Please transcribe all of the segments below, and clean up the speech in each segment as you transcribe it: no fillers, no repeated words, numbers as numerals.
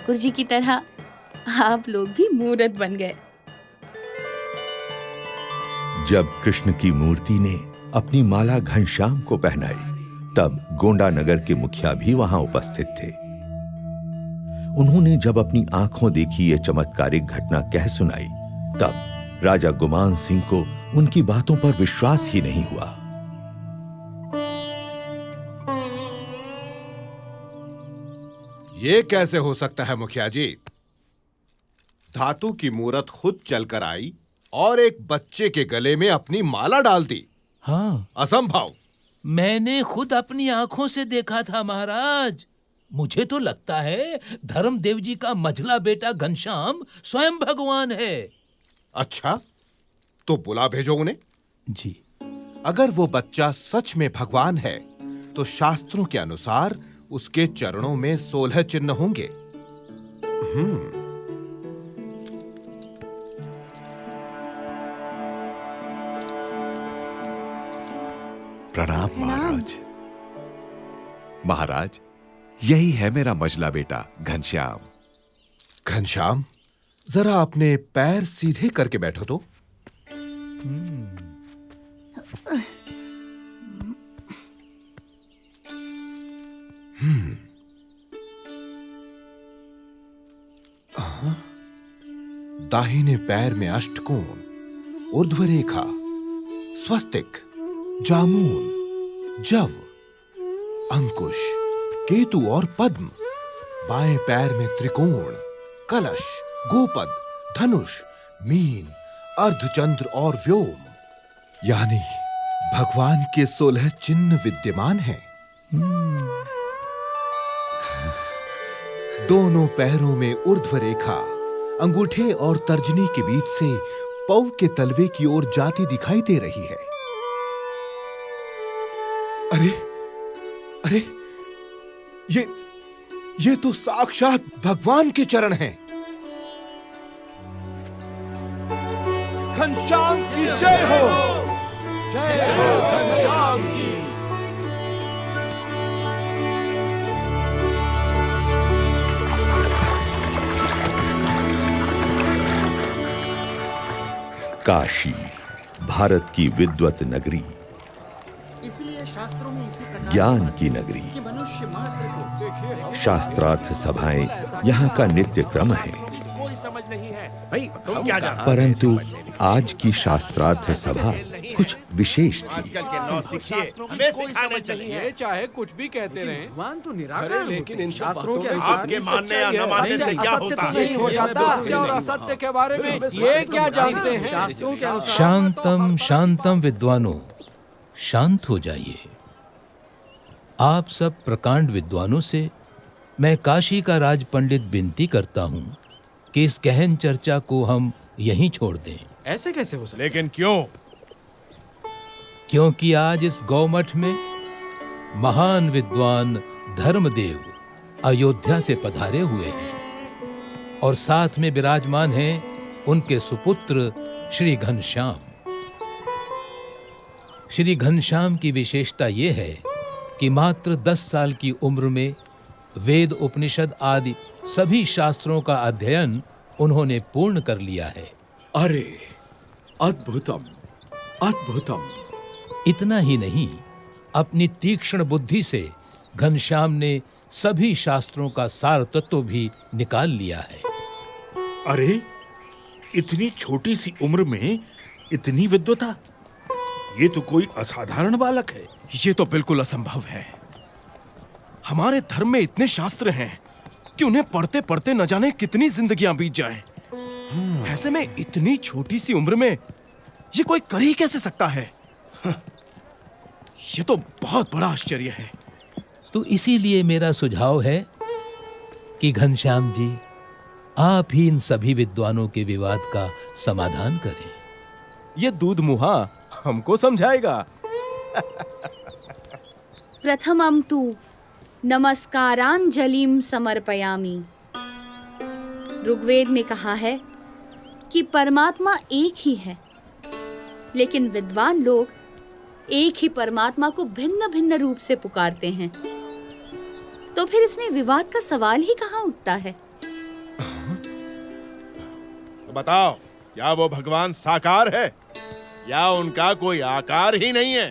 ठाकुर जी की तरह आप लोग भी मूर्त बन गए। जब कृष्ण की मूर्ति ने अपनी माला घनश्याम को पहनाई, तब गोंडा नगर के मुखिया भी वहां उपस्थित थे। उन्होंने जब अपनी आंखों देखी ये चमत्कारिक घटना कह सुनाई, तब राजा गुमान सिंह को उनकी बातों पर विश्वास ही नहीं हुआ। ये कैसे हो सकता है मुखिया जी? धातु की मूरत खुद चलकर आई और एक बच्चे के गले में अपनी माला डाल दी। हाँ, असंभव। मैंने खुद अपनी आंखों से देखा था महाराज। मुझे तो लगता है धर्मदेव जी का मझला बेटा घनश्याम स्वयं भगवान है। अच्छा, तो बुला भेजो उन्हें। जी। अगर वो बच्चा सच में भगवान है, तो शास्त्रों के अनुसार उसके चरणों में 16 चिन्ह होंगे। प्रणाम महाराज। महाराज, यही है मेरा मझला बेटा घनश्याम। घनश्याम, जरा अपने पैर सीधे करके बैठो तो। दाहिने पैर में अष्टकोण, ऊर्ध्व रेखा, स्वस्तिक, जामुन, जव, अंकुश, केतु और पद्म। बाएं पैर में त्रिकोण, कलश, गोपद, धनुष, मीन, अर्धचंद्र और व्योम। यानी भगवान के 16 चिन्ह विद्यमान हैं। दोनों पैरों में ऊर्ध्व रेखा अंगूठे और तर्जनी के बीच से पौ के तलवे की ओर जाती दिखाई दे रही है। अरे अरे, ये तो साक्षात भगवान के चरण हैं। घनश्याम की जय हो। जय हो घनश्याम की। काशी, भारत की विद्वत नगरी, ज्ञान की नगरी, शास्त्रार्थ सभाएं यहाँ का नित्य क्रम है। परंतु आज की शास्त्रार्थ सभा कुछ विशेष थी। चाहे कुछ भी कहते रहे, भगवान तो निराकार, लेकिन इन शास्त्रों के आपके मानने या न मानने से क्या होता है? नहीं हो जाता। सत्य और असत्य के बारे में ये क्या जानते हैं? शास्त्रों के अनुसार शांतम शांतम विद्वानों, शांत हो जाइए। आप सब प्रकांड विद्वानों से मैं काशी का राज पंडित विनती करता हूँ कि इस गहन चर्चा को हम यहीं छोड़ दें। ऐसे कैसे हो सकता? लेकिन क्यों? क्योंकि आज इस गौमठ में महान विद्वान धर्मदेव अयोध्या से पधारे हुए हैं और साथ में विराजमान हैं उनके सुपुत्र श्री घनश्याम। श्री घनश्याम की विशेषता यह है कि मात्र 10 साल की उम्र में वेद, उपनिषद आदि सभी शास्त्रों का अध्ययन उन्होंने पूर्ण कर लिया है। अरे अद्भुतम, अद्भुतम। इतना ही नहीं, अपनी तीक्ष्ण बुद्धि से घनश्याम ने सभी शास्त्रों का सार तत्व भी निकाल लिया है। अरे, इतनी छोटी सी उम्र में इतनी विद्वता, ये तो कोई असाधारण बालक है। ये तो बिल्कुल असंभव है। हमारे धर्म में इतने शास्त्र हैं कि उन्हें पढ़ते पढ़ते न जाने कितनी जिंदगियां बीत जाएं। ऐसे में इतनी छोटी सी उम्र में ये कोई कर ही कैसे सकता है? ये तो बहुत बड़ा आश्चर्य है। तो इसीलिए मेरा सुझाव है कि घनश्याम जी, आप ही इन सभी विद्वानों के विवाद का समाधान करें। ये दूध मुहा हमको समझाएगा। प्रथमं तु नमस्कारांजलिं समर्पयामि। ऋग्वेद में कहा है कि परमात्मा एक ही है, लेकिन विद्वान लोग एक ही परमात्मा को भिन्न भिन्न रूप से पुकारते हैं। तो फिर इसमें विवाद का सवाल ही कहाँ उठता है? तो बताओ, क्या वो भगवान साकार है या उनका कोई आकार ही नहीं है?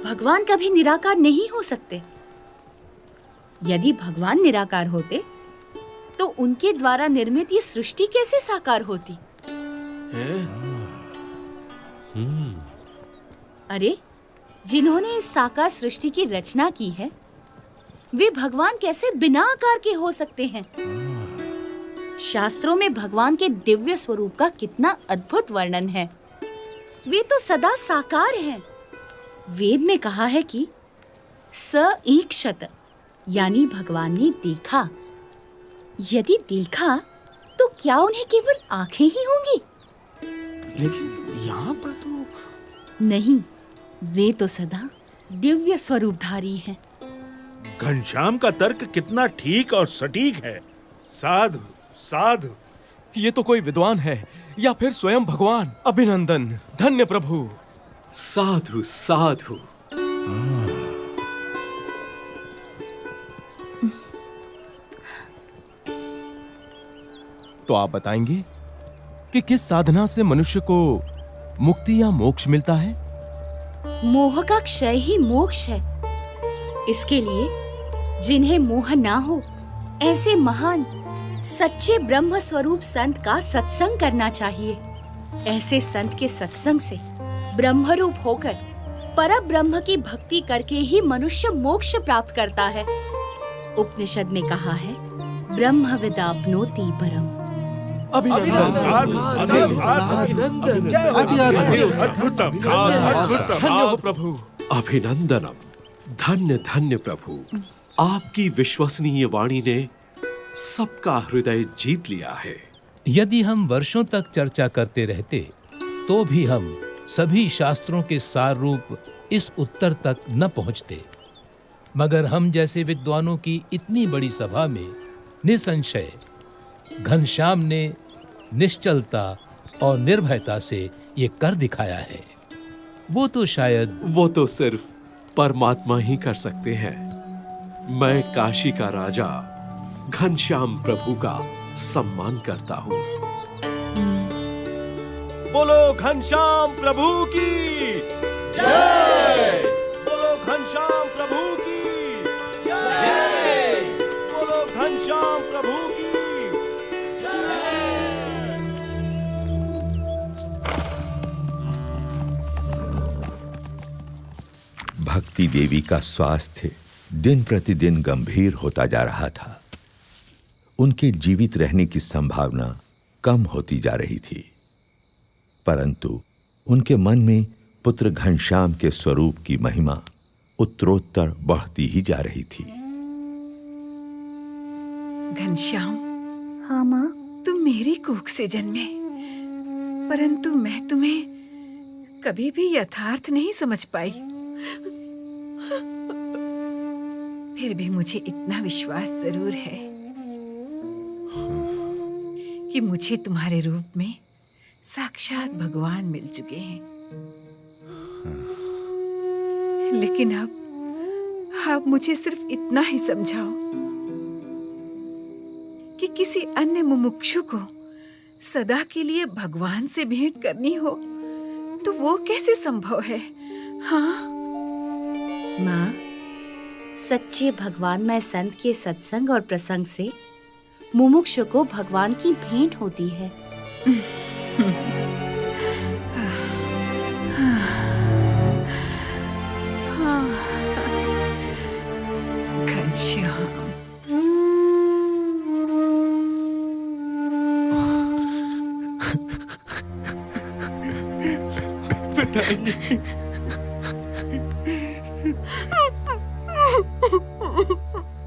भगवान कभी निराकार नहीं हो सकते। यदि भगवान निराकार होते तो उनके द्वारा निर्मित ये सृष्टि कैसे साकार होती? अरे, जिन्होंने इस साकार सृष्टि की रचना की है, वे भगवान कैसे बिना आकार के हो सकते हैं? शास्त्रों में भगवान के दिव्य स्वरूप का कितना अद्भुत वर्णन है। वे तो सदा साकार हैं। वेद में कहा है कि स ईक्षत, यानी भगवान ने देखा। यदि देखा तो क्या उन्हें केवल आंखें ही होंगी? लेकिन यहाँ पर तो नहीं, वे तो सदा दिव्य स्वरूपधारी हैं। घनश्याम का तर्क कितना ठीक और सटीक है। साधु साधु। ये तो कोई विद्वान है या फिर स्वयं भगवान। अभिनंदन, धन्य प्रभु। साधु साधु। तो आप बताएंगे कि किस साधना से मनुष्य को मुक्ति या मोक्ष मिलता है? मोह का क्षय ही मोक्ष है। इसके लिए जिन्हें मोह ना हो, ऐसे महान सच्चे ब्रह्म स्वरूप संत का सत्संग करना चाहिए। ऐसे संत के सत्संग से ब्रह्मरूप होकर परब्रह्म की भक्ति करके ही मनुष्य मोक्ष प्राप्त करता है। उपनिषद में कहा है, ब्रह्म विदाप्नोति परम। प्रभु। अभिनंदनम। धन्य धन्य प्रभु, आपकी विश्वसनीय वाणी ने सबका हृदय जीत लिया है। यदि हम वर्षों तक चर्चा करते रहते तो भी हम सभी शास्त्रों के सार रूप इस उत्तर तक न पहुंचते, मगर हम जैसे विद्वानों की इतनी बड़ी सभा में निसंशय घनश्याम ने निश्चलता और निर्भयता से ये कर दिखाया है। वो तो सिर्फ परमात्मा ही कर सकते हैं। मैं काशी का राजा घनश्याम प्रभु का सम्मान करता हूँ। बोलो घनश्याम प्रभु की जय। बोलो घनश्याम प्रभु की जय। बोलो घनश्याम प्रभु की भक्ति देवी का स्वास्थ्य दिन प्रतिदिन गंभीर होता जा रहा था। उनके जीवित रहने की संभावना कम होती जा रही थी, परंतु उनके मन में पुत्र घनश्याम के स्वरूप की महिमा उत्तरोत्तर बढ़ती ही जा रही थी। घनश्याम, हाँ माँ। तुम मेरी कोख से जन्मे, परंतु मैं तुम्हें कभी भी यथार्थ नहीं समझ पाई। फिर भी मुझे इतना विश्वास जरूर है कि मुझे तुम्हारे रूप में साक्षात भगवान मिल चुके हैं। लेकिन अब मुझे सिर्फ इतना ही समझाओ कि किसी अन्य मुमुक्षु को सदा के लिए भगवान से भेंट करनी हो तो वो कैसे संभव है? हाँ माँ, सच्चे भगवानमय संत के सत्संग और प्रसंग से मुमुक्षु को भगवान की भेंट होती है। घनश्याम, पिताजी।